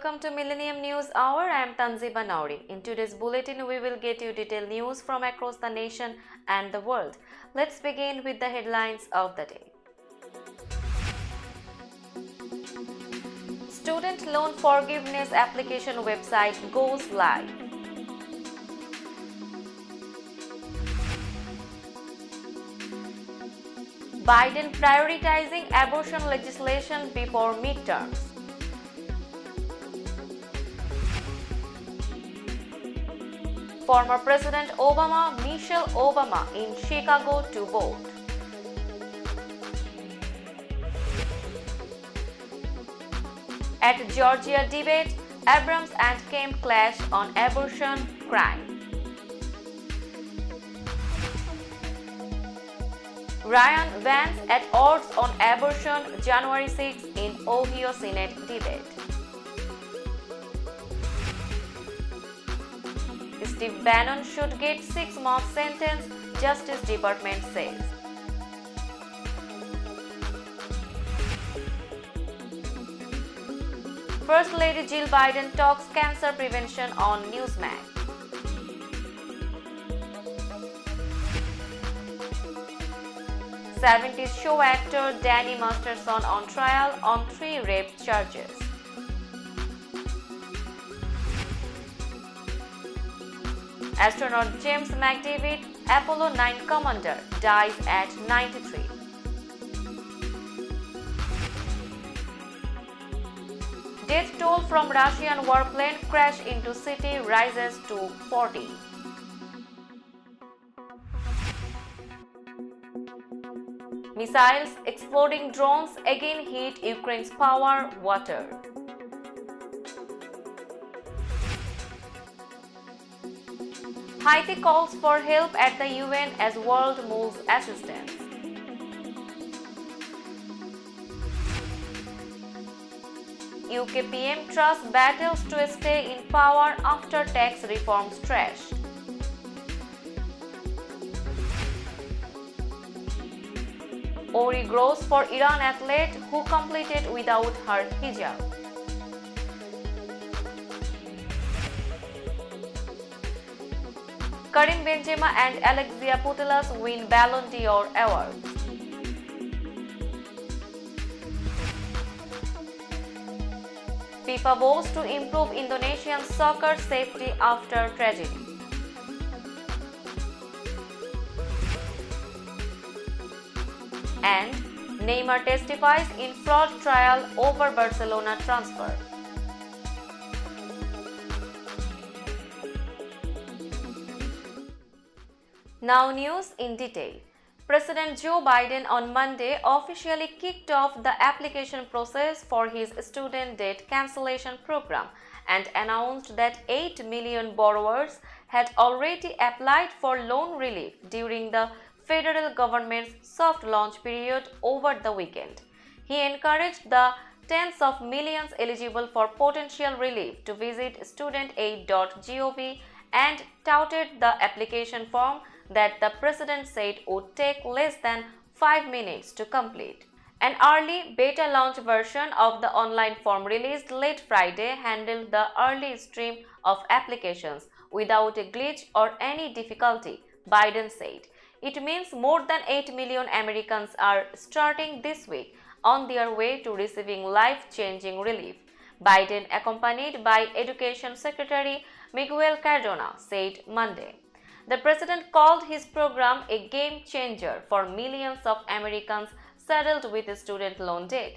welcome to Millennium News Hour. I am Tanziba Nauri. In today's bulletin, we will get you detailed news from across the nation and the world. Let's begin with the headlines of the day. Student loan forgiveness application website goes live. Biden prioritizing abortion legislation before midterms. Former President Obama, Michelle Obama in Chicago to vote. At Georgia debate, Abrams and Kemp clash on abortion crime. Ryan Vance at odds on abortion January 6 in Ohio Senate debate. Steve Bannon should get 6-month sentence, Justice Department says. First Lady Jill Biden talks cancer prevention on Newsmax. '70s show actor Danny Masterson on trial on 3 rape charges. Astronaut James McDavid, Apollo 9 commander, dies at 93. Death toll from Russian warplane crash into city rises to 40. Missiles, exploding drones again hit Ukraine's power water. Haiti calls for help at the UN as world moves assistance. UK PM trusts battles to stay in power after tax reforms trashed. Ori grows for Iran athlete who completed without her hijab. Karim Benzema and Alexia Putellas win Ballon d'Or award. FIFA vows to improve Indonesian soccer safety after tragedy. And Neymar testifies in fraud trial over Barcelona transfer. Now news in detail. President Joe Biden on Monday officially kicked off the application process for his student debt cancellation program and announced that 8 million borrowers had already applied for loan relief during the federal government's soft launch period over the weekend. He encouraged the tens of millions eligible for potential relief to visit studentaid.gov and touted the application form that the president said would take less than 5 minutes to complete. An early beta launch version of the online form released late Friday handled the early stream of applications without a glitch or any difficulty, Biden said. It means more than 8 million Americans are starting this week on their way to receiving life-changing relief. Biden, accompanied by Education Secretary Miguel Cardona, said Monday. The president called his program a game changer for millions of Americans saddled with student loan debt.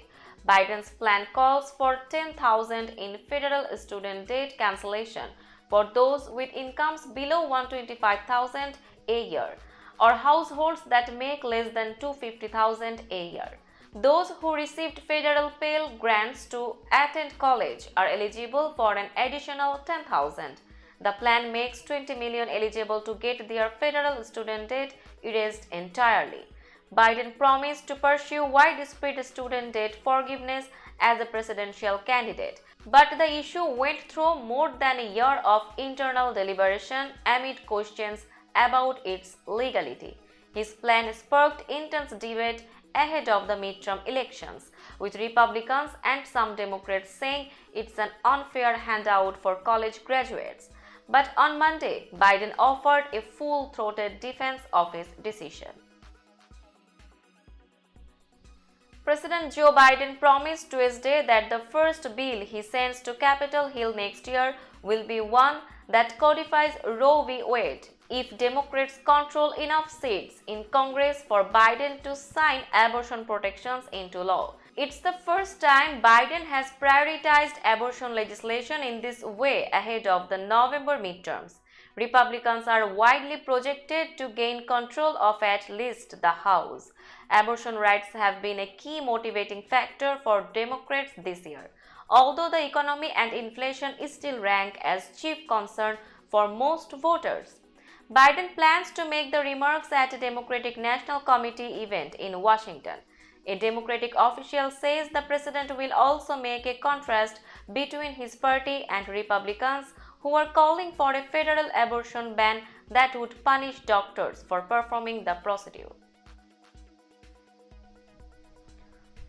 Biden's plan calls for $10,000 in federal student debt cancellation for those with incomes below $125,000 a year or households that make less than $250,000 a year. Those who received federal Pell Grants to attend college are eligible for an additional $10,000. The plan makes 20 million eligible to get their federal student debt erased entirely. Biden promised to pursue widespread student debt forgiveness as a presidential candidate, but the issue went through more than a year of internal deliberation amid questions about its legality. His plan sparked intense debate ahead of the midterm elections, with Republicans and some Democrats saying it's an unfair handout for college graduates. But on Monday, Biden offered a full-throated defense of his decision. President Joe Biden promised Tuesday that the first bill he sends to Capitol Hill next year will be one that codifies Roe v. Wade if Democrats control enough seats in Congress for Biden to sign abortion protections into law. It's the first time Biden has prioritized abortion legislation in this way ahead of the November midterms. Republicans are widely projected to gain control of at least the House. Abortion rights have been a key motivating factor for Democrats this year, although the economy and inflation still rank as chief concern for most voters. Biden plans to make the remarks at a Democratic National Committee event in Washington. A Democratic official says the president will also make a contrast between his party and Republicans who are calling for a federal abortion ban that would punish doctors for performing the procedure.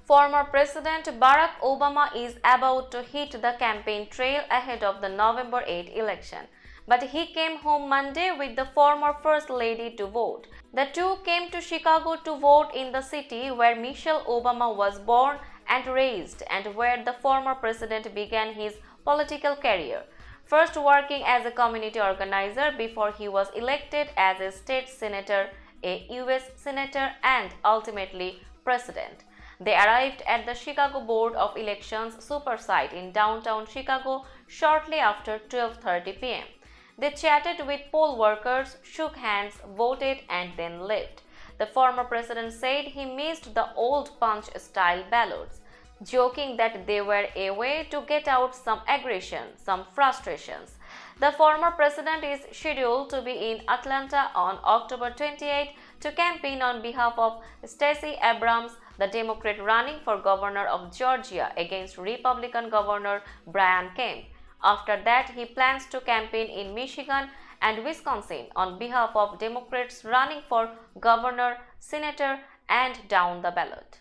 Former President Barack Obama is about to hit the campaign trail ahead of the November 8 election. But he came home Monday with the former First Lady to vote. The two came to Chicago to vote in the city where Michelle Obama was born and raised and where the former president began his political career, first working as a community organizer before he was elected as a state senator, a U.S. senator, and ultimately president. They arrived at the Chicago Board of Elections super site in downtown Chicago shortly after 12:30 p.m. They chatted with poll workers, shook hands, voted, and then left. The former president said he missed the old punch-style ballots, joking that they were a way to get out some aggression, some frustrations. The former president is scheduled to be in Atlanta on October 28 to campaign on behalf of Stacey Abrams, the Democrat running for governor of Georgia against Republican Governor Brian Kemp. After that, he plans to campaign in Michigan and Wisconsin on behalf of Democrats running for governor, senator, and down the ballot.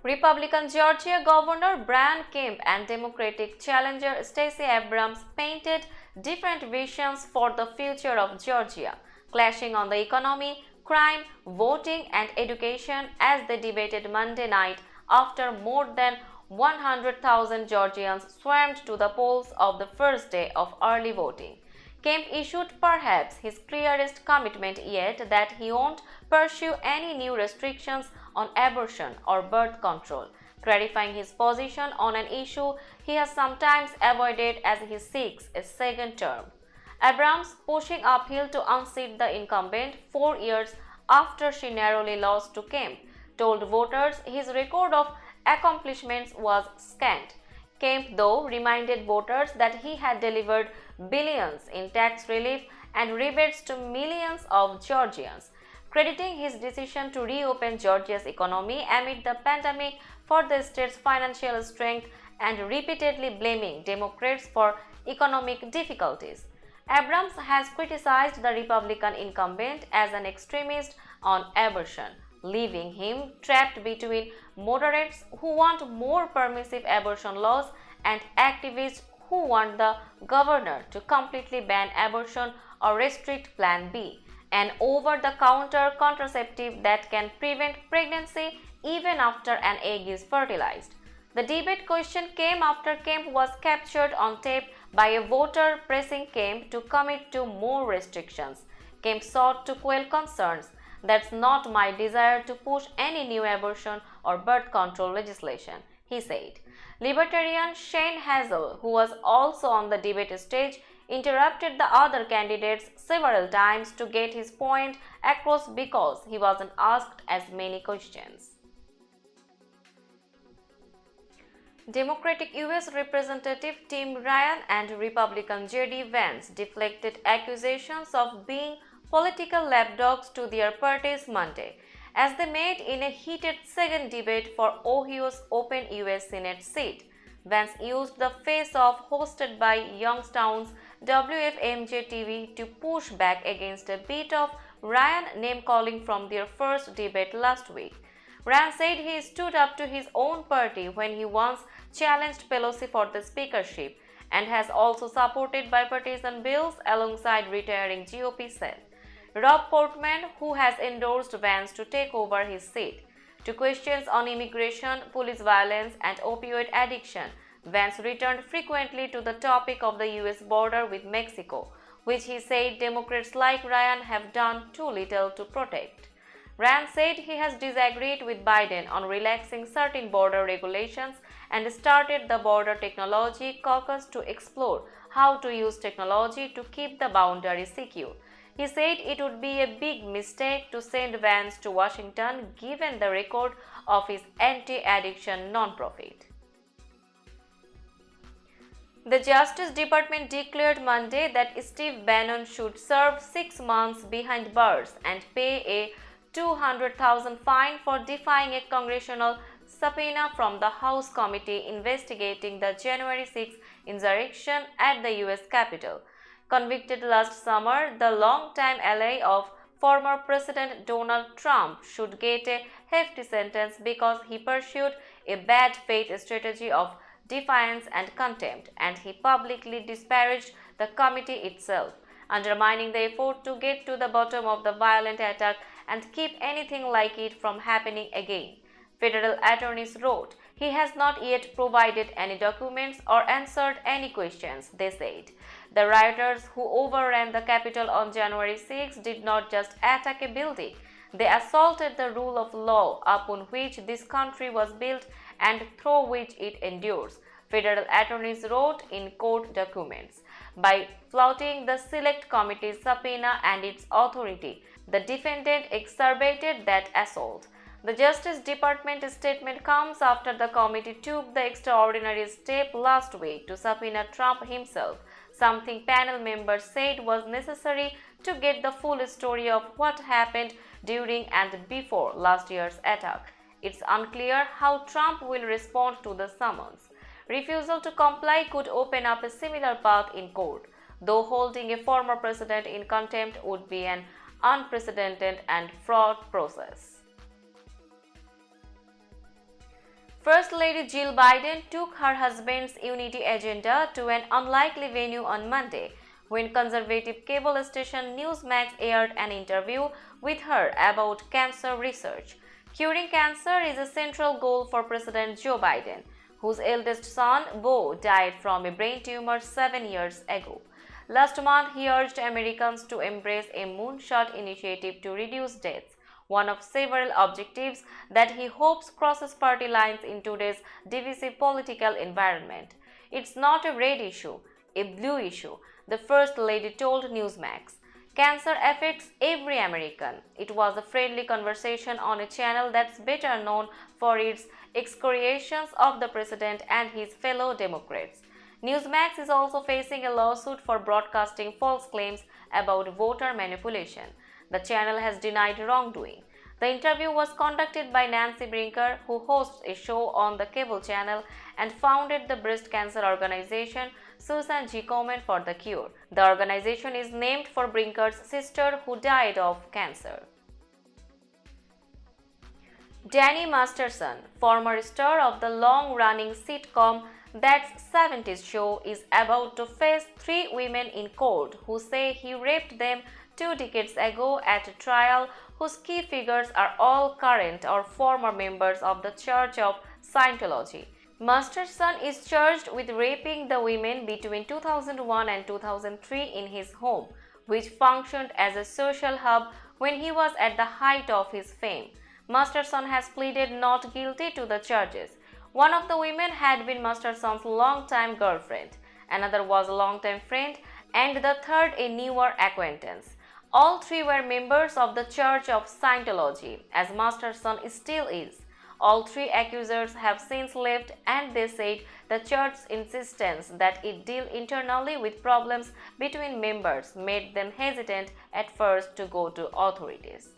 Republican Georgia Governor Brian Kemp and Democratic challenger Stacey Abrams painted different visions for the future of Georgia, clashing on the economy, crime, voting, and education as they debated Monday night after more than 100,000 Georgians swarmed to the polls of the first day of early voting. Kemp issued perhaps his clearest commitment yet that he won't pursue any new restrictions on abortion or birth control, clarifying his position on an issue he has sometimes avoided as he seeks a second term. Abrams, pushing uphill to unseat the incumbent 4 years after she narrowly lost to Kemp, told voters his record of accomplishments was scant. Kemp, though, reminded voters that he had delivered billions in tax relief and rebates to millions of Georgians, crediting his decision to reopen Georgia's economy amid the pandemic for the state's financial strength and repeatedly blaming Democrats for economic difficulties. Abrams has criticized the Republican incumbent as an extremist on abortion, leaving him trapped between moderates who want more permissive abortion laws and activists who want the governor to completely ban abortion or restrict Plan B, an over-the-counter contraceptive that can prevent pregnancy even after an egg is fertilized. The debate question came after Kemp was captured on tape by a voter pressing Kemp to commit to more restrictions. Kemp sought to quell concerns. "That's not my desire to push any new abortion or birth control legislation," he said. Libertarian Shane Hazel, who was also on the debate stage, interrupted the other candidates several times to get his point across because he wasn't asked as many questions. Democratic U.S. Representative Tim Ryan and Republican J.D. Vance deflected accusations of being political lapdogs to their parties Monday, as they met in a heated second debate for Ohio's open U.S. Senate seat. Vance used the face-off hosted by Youngstown's WFMJ TV to push back against a bit of Ryan name-calling from their first debate last week. Ryan said he stood up to his own party when he once challenged Pelosi for the speakership and has also supported bipartisan bills alongside retiring GOP Sen. Rob Portman, who has endorsed Vance to take over his seat. To questions on immigration, police violence, and opioid addiction, Vance returned frequently to the topic of the US border with Mexico, which he said Democrats like Ryan have done too little to protect. Ryan said he has disagreed with Biden on relaxing certain border regulations and started the Border Technology Caucus to explore how to use technology to keep the boundary secure. He said it would be a big mistake to send Vance to Washington given the record of his anti-addiction nonprofit. The Justice Department declared Monday that Steve Bannon should serve 6 months behind bars and pay a $200,000 fine for defying a congressional subpoena from the House committee investigating the January 6 insurrection at the U.S. Capitol. Convicted last summer, the longtime ally of former President Donald Trump should get a hefty sentence because he pursued a bad faith strategy of defiance and contempt, and he publicly disparaged the committee itself, undermining the effort to get to the bottom of the violent attack and keep anything like it from happening again. Federal attorneys wrote, he has not yet provided any documents or answered any questions, they said. The rioters who overran the Capitol on January 6 did not just attack a building, they assaulted the rule of law upon which this country was built and through which it endures, federal attorneys wrote in court documents. By flouting the Select Committee's subpoena and its authority, the defendant exacerbated that assault. The Justice Department statement comes after the committee took the extraordinary step last week to subpoena Trump himself, something panel members said was necessary to get the full story of what happened during and before last year's attack. It's unclear how Trump will respond to the summons. Refusal to comply could open up a similar path in court, though holding a former president in contempt would be an unprecedented and fraught process. First Lady Jill Biden took her husband's unity agenda to an unlikely venue on Monday when conservative cable station Newsmax aired an interview with her about cancer research. Curing cancer is a central goal for President Joe Biden, whose eldest son, Beau, died from a brain tumor 7 years ago. Last month, he urged Americans to embrace a moonshot initiative to reduce deaths, one of several objectives that he hopes crosses party lines in today's divisive political environment. It's not a red issue, a blue issue, the First Lady told Newsmax. Cancer affects every American. It was a friendly conversation on a channel that's better known for its excoriations of the president and his fellow Democrats. Newsmax is also facing a lawsuit for broadcasting false claims about voter manipulation. The channel has denied wrongdoing. The interview was conducted by Nancy Brinker, who hosts a show on the cable channel and founded the breast cancer organization Susan G. Komen for the Cure. The organization is named for Brinker's sister who died of cancer. Danny Masterson, former star of the long-running sitcom That's 70s Show, is about to face 3 women in court who say he raped them 2 decades ago at a trial, whose key figures are all current or former members of the Church of Scientology. Masterson is charged with raping the women between 2001 and 2003 in his home, which functioned as a social hub when he was at the height of his fame. Masterson has pleaded not guilty to the charges. One of the women had been Masterson's longtime girlfriend, another was a longtime friend, and the third a newer acquaintance. All 3 were members of the Church of Scientology, as Masterson still is. All 3 accusers have since left, and they said the church's insistence that it deal internally with problems between members made them hesitant at first to go to authorities.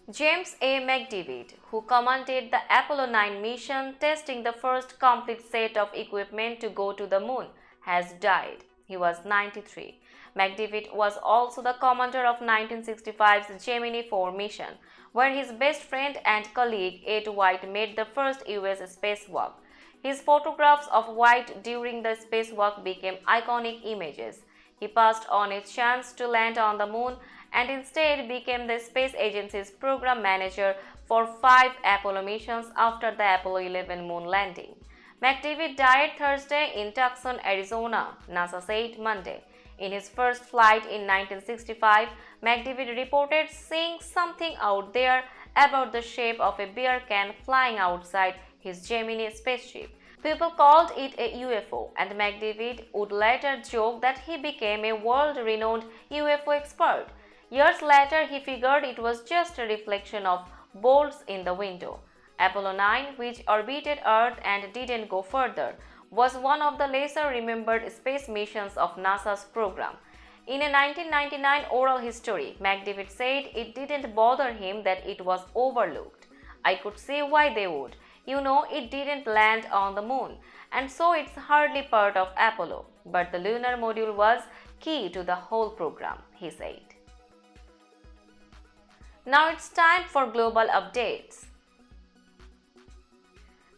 James A. McDavid, who commanded the Apollo 9 mission testing the first complete set of equipment to go to the moon, has died. He was 93. McDavid was also the commander of 1965's Gemini 4 mission, where his best friend and colleague Ed White made the first US spacewalk. His photographs of White during the spacewalk became iconic images. He passed on his chance to land on the moon and instead became the space agency's program manager for 5 Apollo missions after the Apollo 11 moon landing. McDavid died Thursday in Tucson, Arizona, NASA said Monday. In his first flight in 1965, McDavid reported seeing something out there about the shape of a beer can flying outside his Gemini spaceship. People called it a UFO, and McDavid would later joke that he became a world-renowned UFO expert. Years later, he figured it was just a reflection of bolts in the window. Apollo 9, which orbited Earth and didn't go further, was one of the lesser-remembered space missions of NASA's program. In a 1999 oral history, McDavid said it didn't bother him that it was overlooked. "I could see why they would. You know, it didn't land on the moon, and so it's hardly part of Apollo. But the lunar module was key to the whole program," he said. Now it's time for global updates.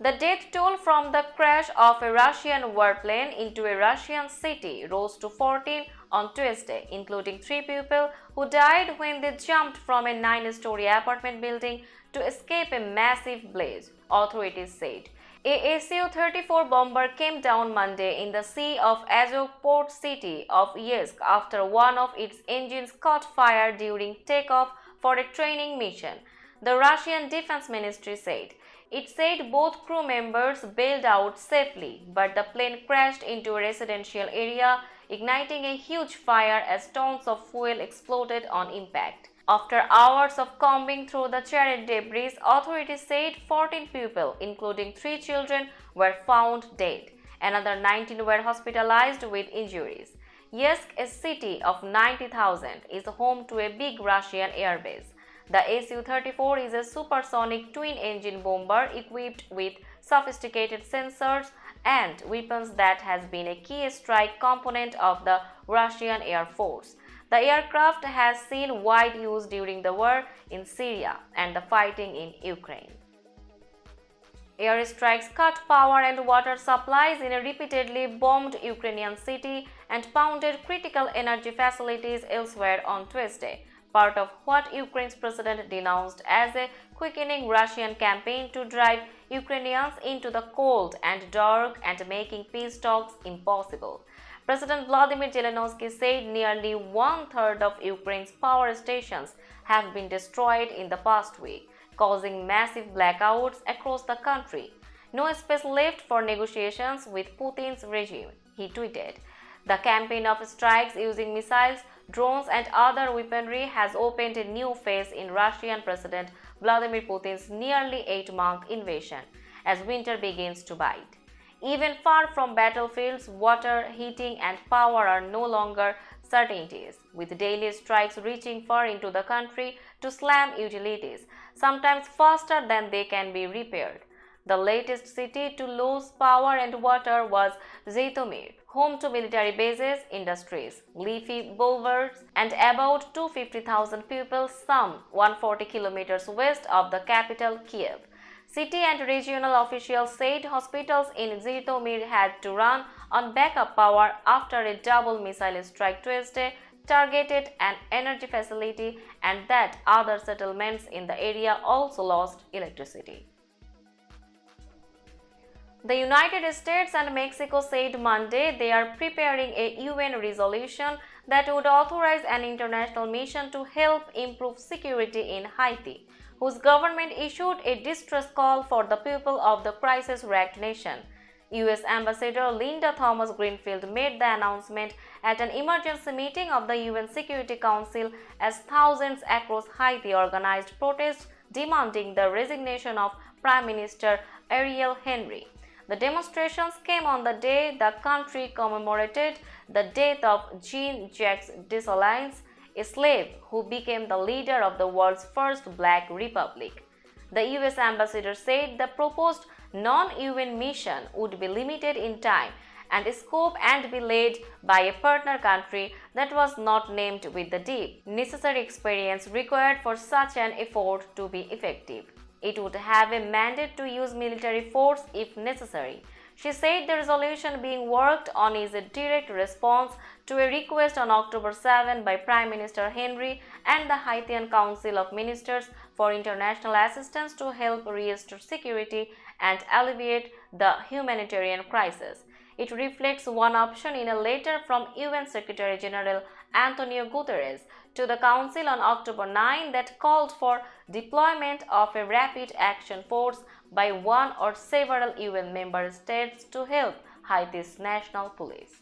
The death toll from the crash of a Russian warplane into a Russian city rose to 14 on Tuesday, including 3 people who died when they jumped from a 9-story apartment building to escape a massive blaze, authorities said. A Su-34 bomber came down Monday in the Sea of Azov port city of Yeysk after one of its engines caught fire during takeoff for a training mission, the Russian Defense Ministry said. It said both crew members bailed out safely, but the plane crashed into a residential area, igniting a huge fire as tons of fuel exploded on impact. After hours of combing through the charred debris, authorities said 14 people, including 3 children, were found dead. Another 19 were hospitalized with injuries. Yeysk, a city of 90,000, is home to a big Russian airbase. The Su-34 is a supersonic twin-engine bomber equipped with sophisticated sensors and weapons that has been a key strike component of the Russian Air Force. The aircraft has seen wide use during the war in Syria and the fighting in Ukraine. Airstrikes cut power and water supplies in a repeatedly bombed Ukrainian city and pounded critical energy facilities elsewhere on Tuesday, part of what Ukraine's president denounced as a quickening Russian campaign to drive Ukrainians into the cold and dark and making peace talks impossible. President Vladimir Zelensky said nearly 1/3 of Ukraine's power stations have been destroyed in the past week, causing massive blackouts across the country. "No space left for negotiations with Putin's regime," he tweeted. The campaign of strikes using missiles, drones and other weaponry has opened a new phase in Russian President Vladimir Putin's nearly 8-month invasion as winter begins to bite. Even far from battlefields, water, heating and power are no longer certainties, with daily strikes reaching far into the country to slam utilities, sometimes faster than they can be repaired. The latest city to lose power and water was Zhytomyr, home to military bases, industries, leafy boulevards, and about 250,000 people, some 140 kilometers west of the capital, Kiev. City and regional officials said hospitals in Zhytomyr had to run on backup power after a double missile strike Tuesday targeted an energy facility and that other settlements in the area also lost electricity. The United States and Mexico said Monday they are preparing a UN resolution that would authorize an international mission to help improve security in Haiti, whose government issued a distress call for the people of the crisis-wrecked nation. U.S. Ambassador Linda Thomas-Greenfield made the announcement at an emergency meeting of the UN Security Council as thousands across Haiti organized protests demanding the resignation of Prime Minister Ariel Henry. The demonstrations came on the day the country commemorated the death of Jean-Jacques Dessalines, a slave who became the leader of the world's first black republic. The US ambassador said the proposed non-UN mission would be limited in time and scope and be led by a partner country that was not named with the deep necessary experience required for such an effort to be effective. It would have a mandate to use military force if necessary. She said the resolution being worked on is a direct response to a request on October 7 by Prime Minister Henry and the Haitian Council of Ministers for international assistance to help restore security and alleviate the humanitarian crisis. It reflects one option in a letter from UN Secretary General Antonio Guterres to the Council on October 9 that called for deployment of a rapid action force by one or several UN member states to help Haiti's national police.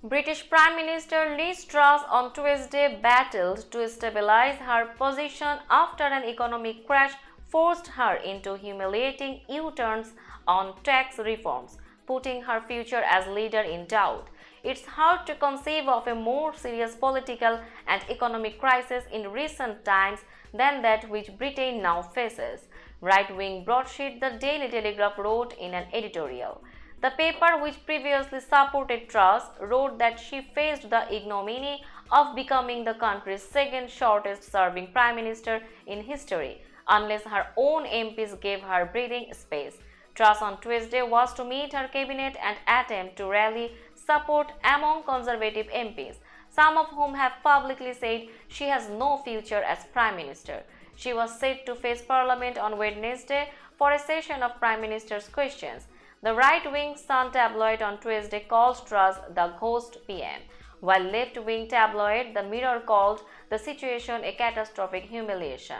British Prime Minister Liz Truss on Tuesday battled to stabilize her position after an economic crash forced her into humiliating U-turns on tax reforms, putting her future as leader in doubt. It's hard to conceive of a more serious political and economic crisis in recent times than that which Britain now faces, right-wing broadsheet The Daily Telegraph wrote in an editorial. The paper, which previously supported Truss, wrote that she faced the ignominy of becoming the country's second shortest-serving prime minister in history, unless her own MPs gave her breathing space. Truss on Tuesday was to meet her cabinet and attempt to rally support among Conservative MPs, some of whom have publicly said she has no future as Prime Minister. She was set to face Parliament on Wednesday for a session of Prime Minister's questions. The right-wing Sun tabloid on Tuesday calls Truss the ghost PM, while left-wing tabloid The Mirror called the situation a catastrophic humiliation.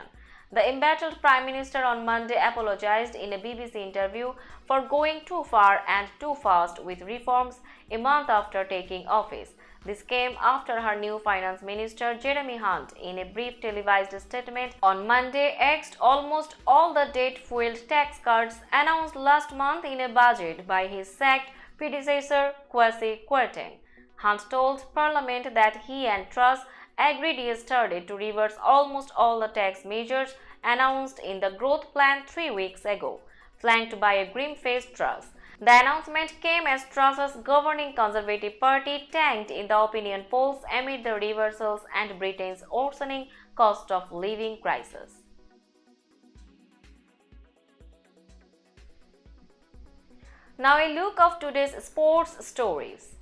The embattled Prime Minister on Monday apologized in a BBC interview for going too far and too fast with reforms a month after taking office. This came after her new Finance Minister Jeremy Hunt, in a brief televised statement on Monday, axed almost all the debt-fueled tax cuts announced last month in a budget by his sacked predecessor Kwasi Kwarteng. Hunt told Parliament that he and Truss agreed yesterday to reverse almost all the tax measures announced in the growth plan 3 weeks ago, flanked by a grim-faced Truss. The announcement came as Truss's governing Conservative Party tanked in the opinion polls amid the reversals and Britain's worsening cost of living crisis. Now a look of today's sports stories.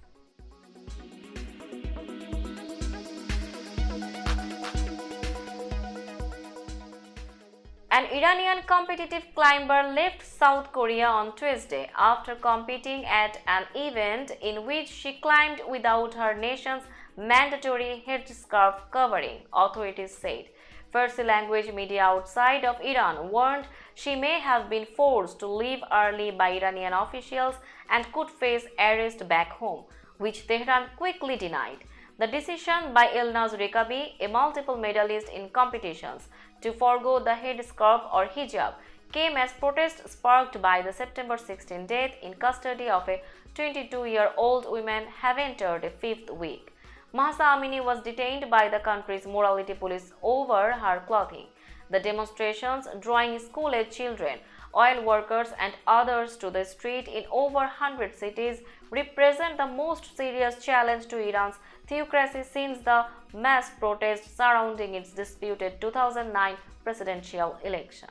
An Iranian competitive climber left South Korea on Tuesday after competing at an event in which she climbed without her nation's mandatory headscarf covering, authorities said. Farsi language media outside of Iran warned she may have been forced to leave early by Iranian officials and could face arrest back home, which Tehran quickly denied. The decision by Elnaz Rekabi, a multiple medalist in competitions, to forego the headscarf or hijab came as protests sparked by the September 16 death in custody of a 22-year-old woman have entered a fifth week. Mahsa Amini was detained by the country's morality police over her clothing. The demonstrations, drawing school-age children, oil workers and others to the street in over 100 cities, represent the most serious challenge to Iran's theocracy since the mass protests surrounding its disputed 2009 presidential election.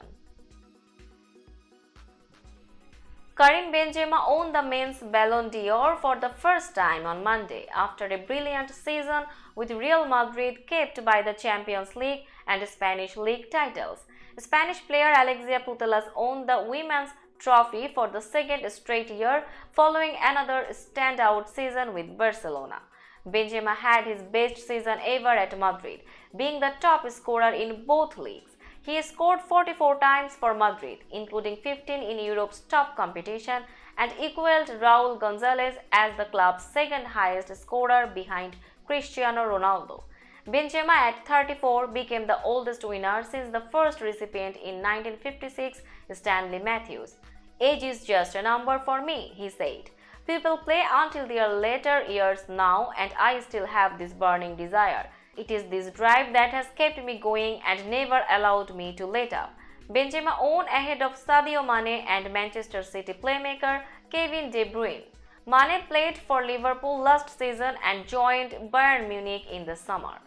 Karim Benzema won the men's Ballon d'Or for the first time on Monday after a brilliant season with Real Madrid kept by the Champions League and Spanish League titles. Spanish player Alexia Putellas won the women's trophy for the second straight year following another standout season with Barcelona. Benzema had his best season ever at Madrid, being the top scorer in both leagues. He scored 44 times for Madrid, including 15 in Europe's top competition, and equaled Raúl González as the club's second highest scorer behind Cristiano Ronaldo. Benzema at 34 became the oldest winner since the first recipient in 1956, Stanley Matthews. "Age is just a number for me," he said. "People play until their later years now, and I still have this burning desire. It is this drive that has kept me going and never allowed me to let up." Benzema won ahead of Sadio Mane and Manchester City playmaker Kevin De Bruyne. Mane played for Liverpool last season and joined Bayern Munich in the summer.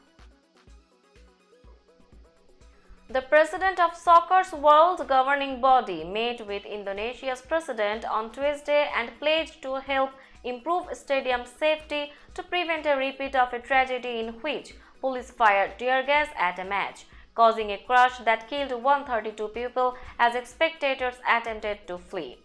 The president of soccer's world governing body met with Indonesia's president on Tuesday and pledged to help improve stadium safety to prevent a repeat of a tragedy in which police fired tear gas at a match, causing a crash that killed 132 people as spectators attempted to flee.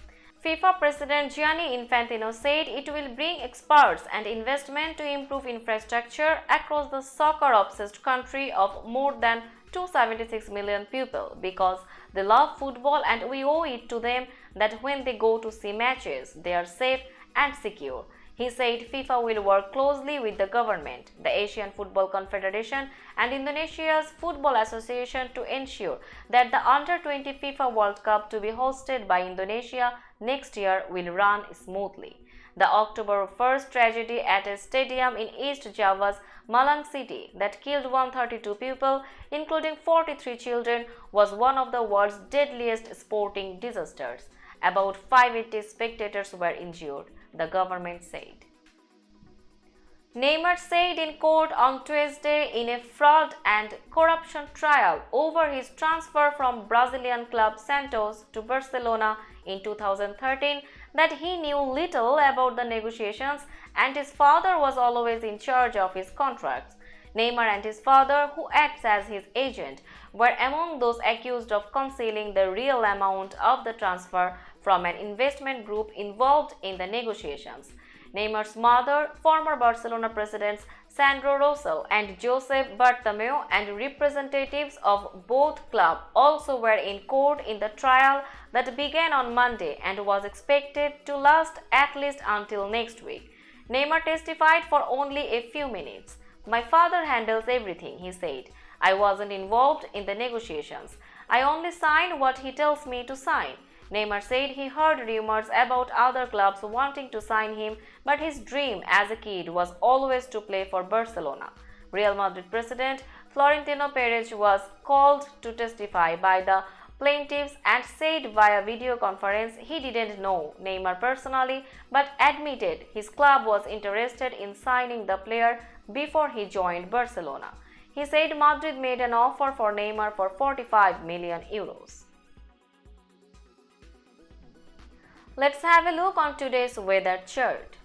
FIFA President Gianni Infantino said it will bring experts and investment to improve infrastructure across the soccer-obsessed country of more than 276 million people because they love football, and we owe it to them that when they go to see matches, they are safe and secure. He said FIFA will work closely with the government, the Asian Football Confederation and Indonesia's Football Association to ensure that the Under-20 FIFA World Cup to be hosted by Indonesia next year will run smoothly. The October 1st tragedy at a stadium in East Java's Malang City that killed 132 people, including 43 children, was one of the world's deadliest sporting disasters. About 580 spectators were injured, the government said. Neymar said in court on Tuesday in a fraud and corruption trial over his transfer from Brazilian club Santos to Barcelona in 2013 that he knew little about the negotiations and his father was always in charge of his contracts. Neymar and his father, who acts as his agent, were among those accused of concealing the real amount of the transfer from an investment group involved in the negotiations. Neymar's mother, former Barcelona presidents Sandro Rosell and Josep Bartomeu, and representatives of both clubs also were in court in the trial that began on Monday and was expected to last at least until next week. Neymar testified for only a few minutes. "My father handles everything," he said. "I wasn't involved in the negotiations. I only sign what he tells me to sign." Neymar said he heard rumors about other clubs wanting to sign him, but his dream as a kid was always to play for Barcelona. Real Madrid president Florentino Perez was called to testify by the plaintiffs and said via video conference he didn't know Neymar personally, but admitted his club was interested in signing the player before he joined Barcelona. He said Madrid made an offer for Neymar for 45 million euros. Let's have a look on today's weather chart.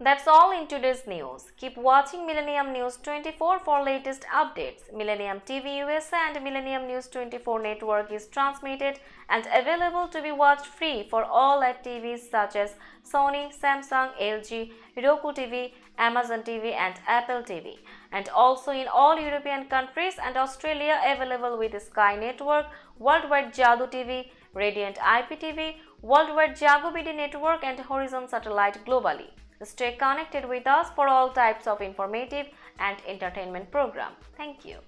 That's all in today's news. Keep watching Millennium News 24 for latest updates. Millennium TV USA and Millennium News 24 network is transmitted and available to be watched free for all at TVs such as Sony, Samsung, LG, Roku TV, Amazon TV and Apple TV. And also in all European countries and Australia available with Sky Network, Worldwide Jadoo TV, Radiant IPTV, Worldwide Jago BD Network and Horizon Satellite globally. Stay connected with us for all types of informative and entertainment program. Thank you.